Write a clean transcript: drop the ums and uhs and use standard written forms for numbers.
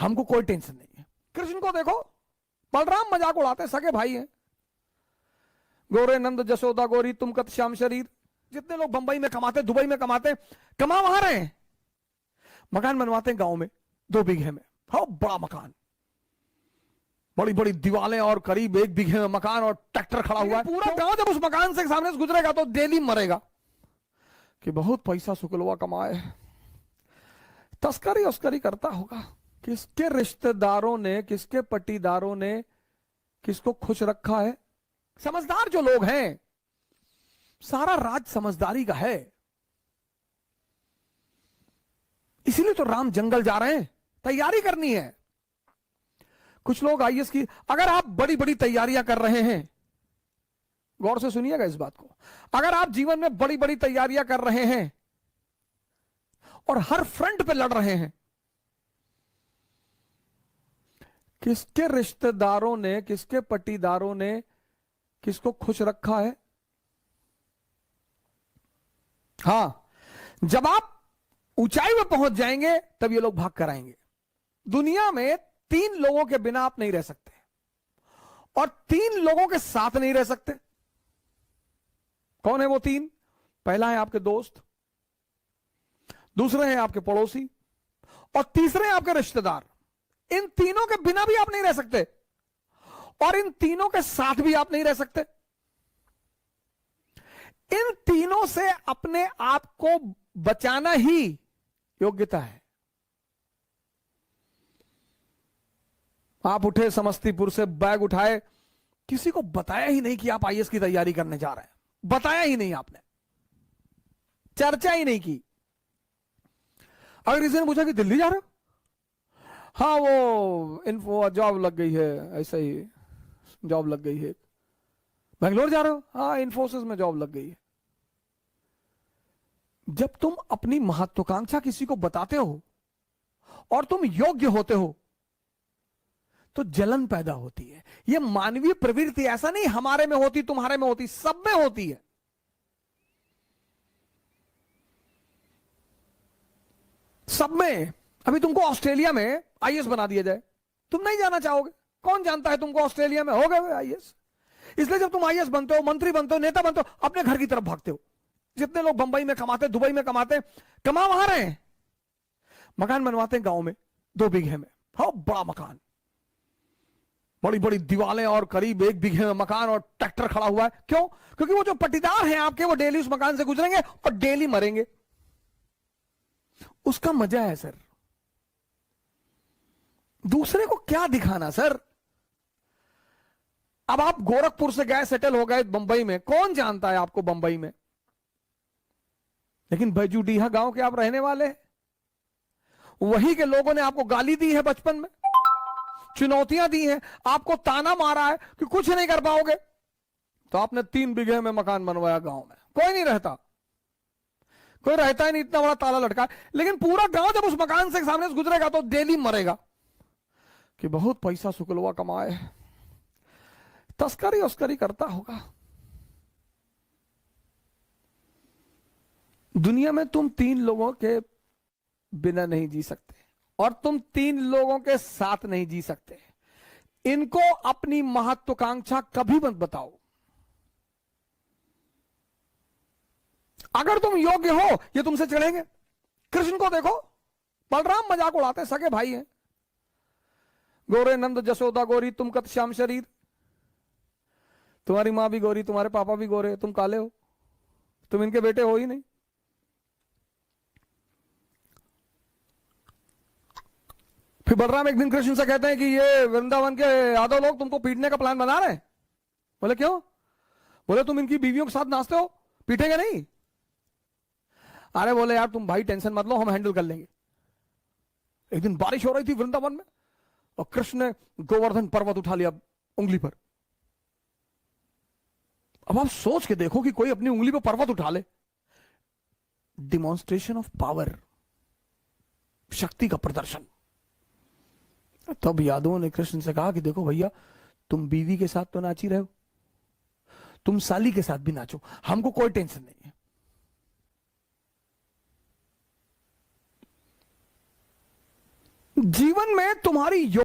हमको कोई टेंशन नहीं है। कृष्ण को देखो, बलराम मजाक उड़ाते, सगे भाई हैं। गोरे नंद जसोदा गौरी तुम कत श्याम शरीर। जितने लोग बंबई में कमाते, दुबई में कमाते, कमा वहां रहे हैं, मकान बनवाते हैं गांव में 2 बीघे में, हाँ बड़ा मकान, बड़ी बड़ी दीवारें और करीब 1 बीघे में मकान और ट्रैक्टर खड़ा हुआ है। पूरा गांव जब उस मकान से सामने से गुजरेगा तो डेली मरेगा कि बहुत पैसा शुक्लवा कमाए। तस्करी उस्करी करता होगा। किसके रिश्तेदारों ने, किसके पट्टीदारों ने किसको खुश रखा है? समझदार जो लोग हैं, सारा राज समझदारी का है। इसीलिए तो राम जंगल जा रहे हैं, तैयारी करनी है। कुछ लोग आईएएस की, अगर आप बड़ी बड़ी तैयारियां कर रहे हैं, गौर से सुनिएगा इस बात को, अगर आप जीवन में बड़ी बड़ी तैयारियां कर रहे हैं और हर फ्रंट पे लड़ रहे हैं, किसके रिश्तेदारों ने, किसके पट्टीदारों ने किसको खुश रखा है? हां, जब आप ऊंचाई में पहुंच जाएंगे तब ये लोग भाग कर आएंगे। दुनिया में 3 लोगों के बिना आप नहीं रह सकते और 3 लोगों के साथ नहीं रह सकते। कौन है वो 3? पहला है आपके दोस्त, दूसरे हैं आपके पड़ोसी और तीसरे हैं आपके रिश्तेदार। इन तीनों के बिना भी आप नहीं रह सकते और इन तीनों के साथ भी आप नहीं रह सकते। इन तीनों से अपने आप को बचाना ही योग्यता है। आप उठे समस्तीपुर से, बैग उठाए, किसी को बताया ही नहीं कि आप आईएएस की तैयारी करने जा रहे हैं, बताया ही नहीं आपने, चर्चा ही नहीं की। अगर किसी ने पूछा कि दिल्ली जा रहे हो, हाँ वो इन्फो जॉब लग गई है, ऐसा ही जॉब लग गई है। बेंगलोर जा रहे हो, हाँ इन्फोसिस में जॉब लग गई है। जब तुम अपनी महत्वाकांक्षा किसी को बताते हो और तुम योग्य होते हो तो जलन पैदा होती है। यह मानवीय प्रवृत्ति, ऐसा नहीं हमारे में होती, तुम्हारे में होती, सब में होती है। सब में। अभी तुमको ऑस्ट्रेलिया में आईएएस बना दिया जाए, तुम नहीं जाना चाहोगे। कौन जानता है तुमको ऑस्ट्रेलिया में हो गए आईएएस। इसलिए जब तुम आईएएस बनते हो, मंत्री बनते हो, नेता बनते हो, अपने घर की तरफ भागते हो। जितने लोग बंबई में कमाते, दुबई में कमाते, कमा वहां रहे हैं, मकान बनवाते हैं गांव में 2 बीघे में, हाँ बड़ा मकान, बड़ी बड़ी दीवारें और करीब 1 बीघे में मकान और ट्रैक्टर खड़ा हुआ है। क्यों? क्योंकि वो जो पट्टीदार हैं आपके, वो डेली उस मकान से गुजरेंगे और डेली मरेंगे। उसका मजा है सर। दूसरे को क्या दिखाना सर। अब आप गोरखपुर से गए, सेटल हो गए बंबई में, कौन जानता है आपको बंबई में, लेकिन बैजूडीहा गांव के आप रहने वाले हैं। वही के लोगों ने आपको गाली दी है बचपन में, चुनौतियां दी हैं, आपको ताना मारा है कि कुछ नहीं कर पाओगे, तो आपने 3 बीघे में मकान बनवाया गांव में। कोई नहीं रहता, कोई रहता ही नहीं, इतना बड़ा ताला लटका। लेकिन पूरा गांव जब उस मकान से सामने से गुजरेगा तो डेली मरेगा कि बहुत पैसा शुक्लवा कमाए। तस्करी उस्करी करता होगा। दुनिया में तुम 3 लोगों के बिना नहीं जी सकते और तुम 3 लोगों के साथ नहीं जी सकते। इनको अपनी महत्वाकांक्षा कभी मत बताओ। अगर तुम योग्य हो, ये तुमसे चढ़ेंगे। कृष्ण को देखो, बलराम मजाक उड़ाते, सगे भाई हैं। गोरे नंद जसोदा गौरी तुम कत श्याम शरीर। तुम्हारी मां भी गोरी, तुम्हारे पापा भी गोरे, तुम काले हो, तुम इनके बेटे हो ही नहीं। फिर बलराम एक दिन कृष्ण से कहते हैं कि ये वृंदावन के यादव लोग तुमको पीटने का प्लान बना रहे हैं। बोले क्यों? बोले तुम इनकी बीवियों के साथ नाचते हो, पीटेंगे नहीं? अरे बोले यार तुम भाई टेंशन मत लो, हम हैंडल कर लेंगे। एक दिन बारिश हो रही थी वृंदावन में और कृष्ण ने गोवर्धन पर्वत उठा लिया उंगली पर। अब आप सोच के देखो कि कोई अपनी उंगली पर पर्वत उठा ले। डिमॉन्स्ट्रेशन ऑफ पावर, शक्ति का प्रदर्शन। तब यादवों ने कृष्ण से कहा कि देखो भैया, तुम बीवी के साथ तो नाच ही रहे हो, तुम साली के साथ भी नाचो, हमको कोई टेंशन नहीं है। जीवन में तुम्हारी